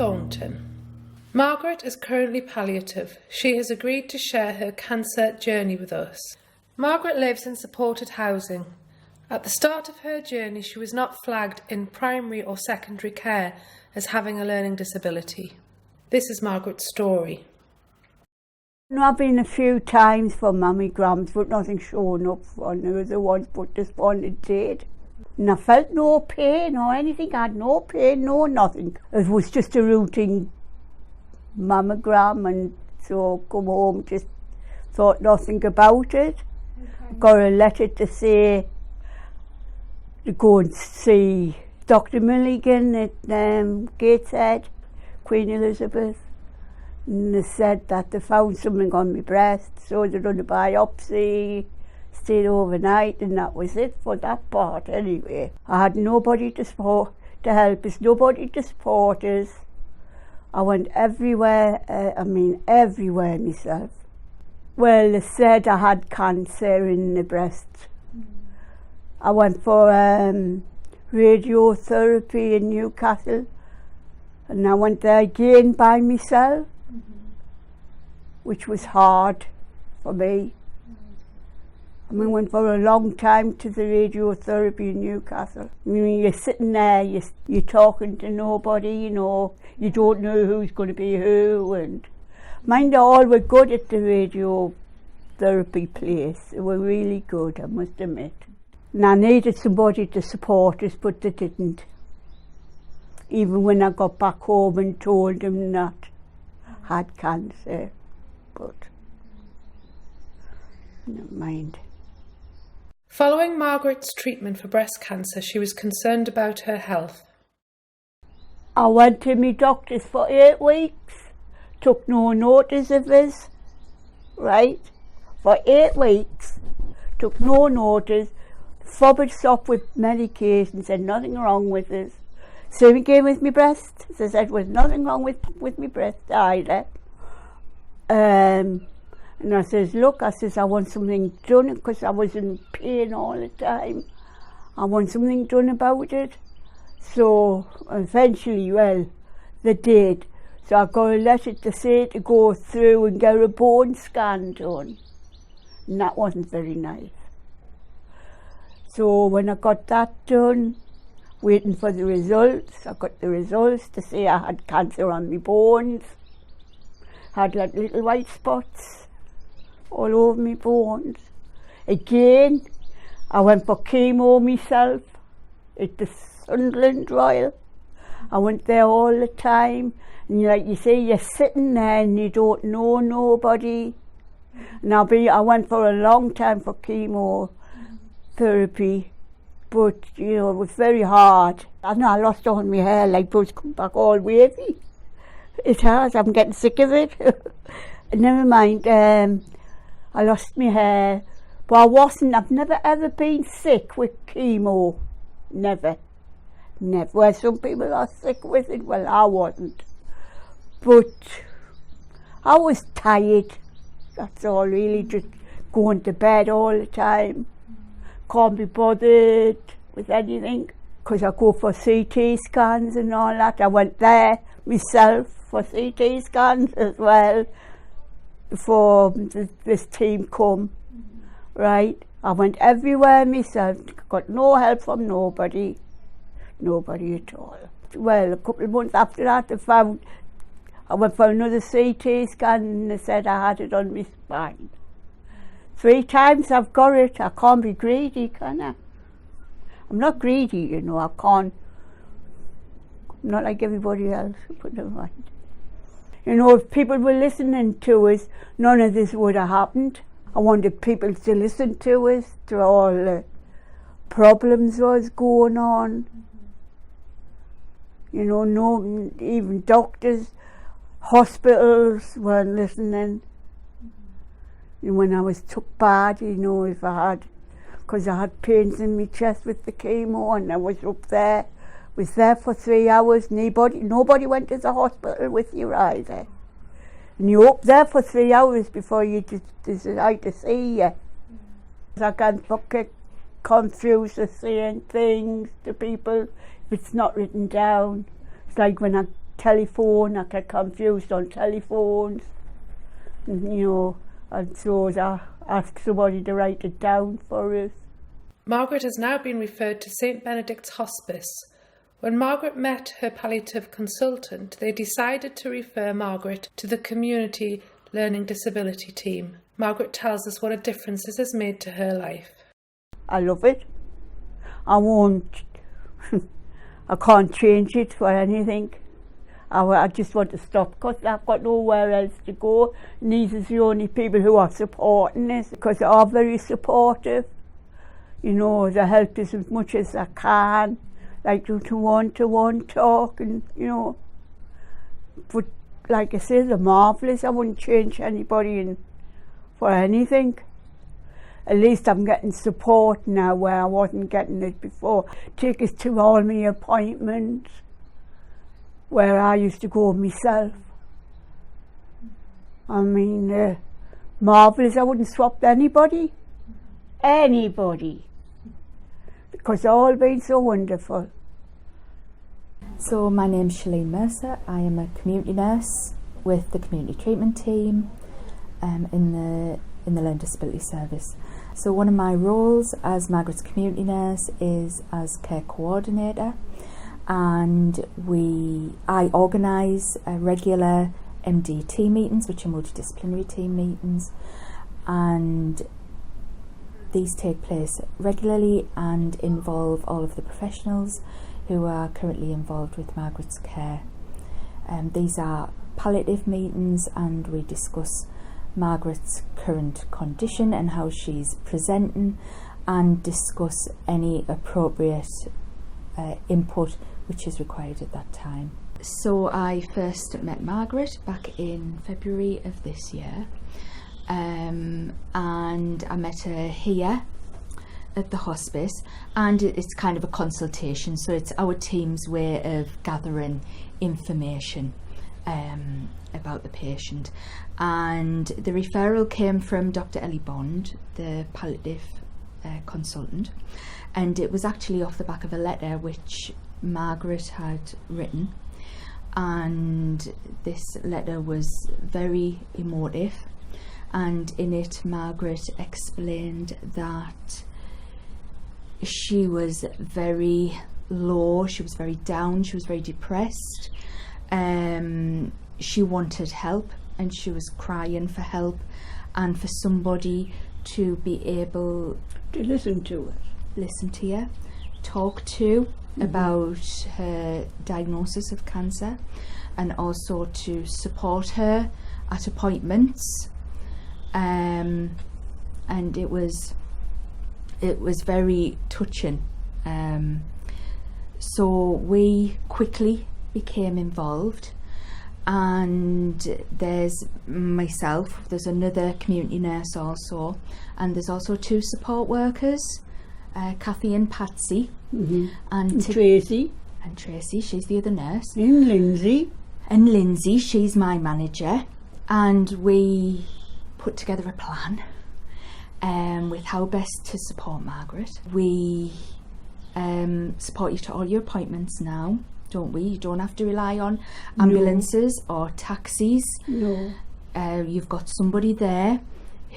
Thornton. Margaret is currently palliative. She has agreed to share her cancer journey with us. Margaret lives in supported housing. At the start of her journey, she was not flagged in primary or secondary care as having a learning disability. This is Margaret's story. I've been a few times for mammograms, but nothing showing up on the other ones, but this one it did. And I felt no pain or anything. I had no pain, no nothing. It was just a routine mammogram, and so come home, just thought nothing about it. Okay. Got a letter to say to go and see Dr. Milligan at Gateshead, Queen Elizabeth. And they said that they found something on my breast, so they done a biopsy, stayed overnight, and that was it for that part anyway. I had nobody to help us, nobody to support us. I went everywhere, everywhere myself. Well, they said I had cancer in the breast. I went for radiotherapy in Newcastle, and I went there again by myself, which was hard for me. I went for a long time to the radiotherapy in Newcastle. You're sitting there, you're talking to nobody, you don't know who's going to be who. And mind, they all were good at the radiotherapy place. They were really good, I must admit. And I needed somebody to support us, but they didn't. Even when I got back home and told them that I had cancer, but never mind. Following Margaret's treatment for breast cancer, she was concerned about her health. I went to my doctors for 8 weeks, took no notice of us, right? For 8 weeks, took no notice, fobbed us up with medication, said nothing wrong with us. Same again with my breast. They said there was nothing wrong with my breast either. And I says, look, I want something done, because I was in pain all the time. I want something done about it. So eventually, well, they did. So I got a letter to say to go through and get a bone scan done. And that wasn't very nice. So when I got that done, waiting for the results, I got the results to say I had cancer on my bones. Had like little white spots all over my bones. Again, I went for chemo myself at the Sunderland Royal. I went there all the time, and like you say, you're sitting there and you don't know nobody. And I went for a long time for chemotherapy, but it was very hard. I know I lost all my hair, like, but it's come back all wavy. It has, I'm getting sick of it. Never mind, I lost my hair, but I've never ever been sick with chemo. Never. Well, some people are sick with it, well, I wasn't. But I was tired, that's all really, just going to bed all the time. Can't be bothered with anything, because I go for CT scans and all that. I went there myself for CT scans as well before this team come, right? I went everywhere myself, got no help from nobody at all. Well, a couple of months after that, I went for another CT scan, and they said I had it on my spine. 3 times I've got it. I can't be greedy, can I? I'm not greedy, I can't. I'm not like everybody else, but never mind. If people were listening to us, none of this would have happened. I wanted people to listen to us, to all the problems was going on. No, even doctors, hospitals weren't listening. When I was took bad, if I had, because I had pains in my chest with the chemo, and I was up there, was there for 3 hours. Nobody went to the hospital with you either. And you're up there for 3 hours before you decide to see you. I can't get confused with saying things to people if it's not written down. It's like when I telephone, I get confused on telephones, and, you know, and so I ask somebody to write it down for us. Margaret has now been referred to St Benedict's Hospice. When Margaret met her palliative consultant, they decided to refer Margaret to the Community Learning Disability team. Margaret tells us what a difference this has made to her life. I love it. I won't, I can't change it for anything. I just want to stop because I've got nowhere else to go. And these are the only people who are supporting this, because they are very supportive. You know, they help us as much as they can, like to one-to-one talk, and, you know. But like I say, they're marvellous. I wouldn't change anybody for anything. At least I'm getting support now where I wasn't getting it before. Take us to all my appointments where I used to go myself. I mean, marvellous. I wouldn't swap anybody. Because they've all been so wonderful. So my name's Shaleen Mercer. I am a community nurse with the community treatment team in the Learning Disability Service. So one of my roles as Margaret's community nurse is as care coordinator, and I organise regular MDT meetings, which are multidisciplinary team meetings, and these take place regularly and involve all of the professionals who are currently involved with Margaret's care. These are palliative meetings, and we discuss Margaret's current condition and how she's presenting, and discuss any appropriate input which is required at that time. So I first met Margaret back in February of this year, and I met her here at the hospice, and it's kind of a consultation, so it's our team's way of gathering information about the patient. And the referral came from Dr. Ellie Bond, the palliative consultant, and it was actually off the back of a letter which Margaret had written, and this letter was very emotive, and in it Margaret explained that she was very low, she was very down, she was very depressed. She wanted help, and she was crying for help and for somebody to be able to listen to her, talk to about her diagnosis of cancer, and also to support her at appointments. And it was very touching. So we quickly became involved, and there's myself, there's another community nurse also, and there's also two support workers, Kathy and Patsy, and Tracy. And Tracy, she's the other nurse. And Lindsay. And Lindsay, she's my manager. And we put together a plan with how best to support Margaret. We support you to all your appointments now, don't we? You don't have to rely on ambulances or taxis. No. You've got somebody there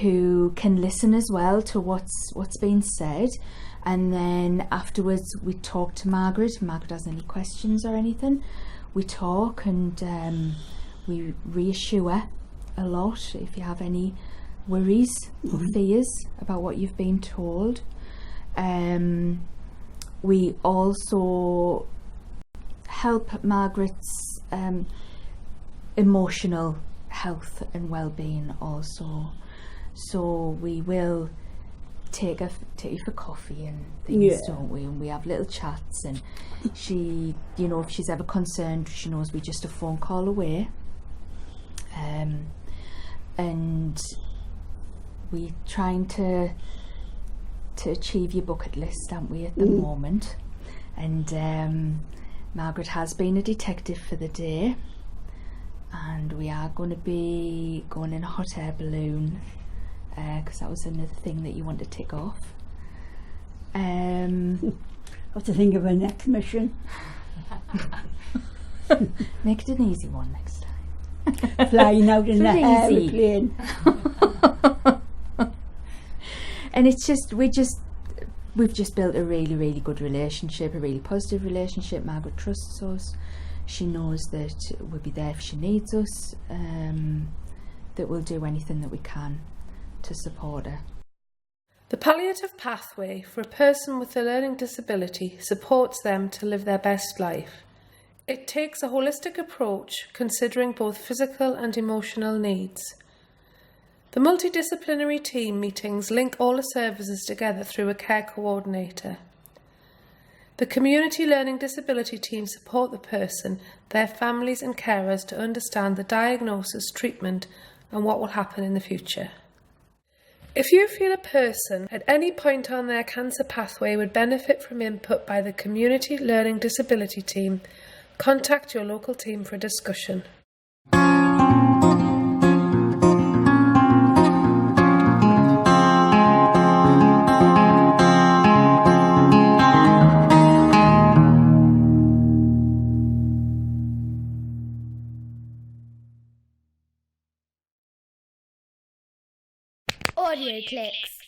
who can listen as well to what's being said, and then afterwards we talk to Margaret. If Margaret has any questions or anything, we talk, and we reassure a lot if you have any worries or fears about what you've been told. We also help Margaret's emotional health and well-being also. So we will take you for coffee and things, don't we? And we have little chats, and she, you know, if she's ever concerned, she knows we're just a phone call away. And we're trying to achieve your bucket list, aren't we, at the moment? And Margaret has been a detective for the day, and we are going to be going in a hot air balloon, because that was another thing that you want to tick off. What to think of our next mission? Make it an easy one next time. Flying out in the Easy. aeroplane. And it's just, we've just built a really, really good relationship, a really positive relationship. Margaret trusts us. She knows that we'll be there if she needs us, that we'll do anything that we can to support her. The palliative pathway for a person with a learning disability supports them to live their best life. It takes a holistic approach considering both physical and emotional needs. The multidisciplinary team meetings link all the services together through a care coordinator. The community learning disability team support the person, their families and carers to understand the diagnosis, treatment and what will happen in the future. If you feel a person at any point on their cancer pathway would benefit from input by the community learning disability team, contact your local team for a discussion. Audioclicks.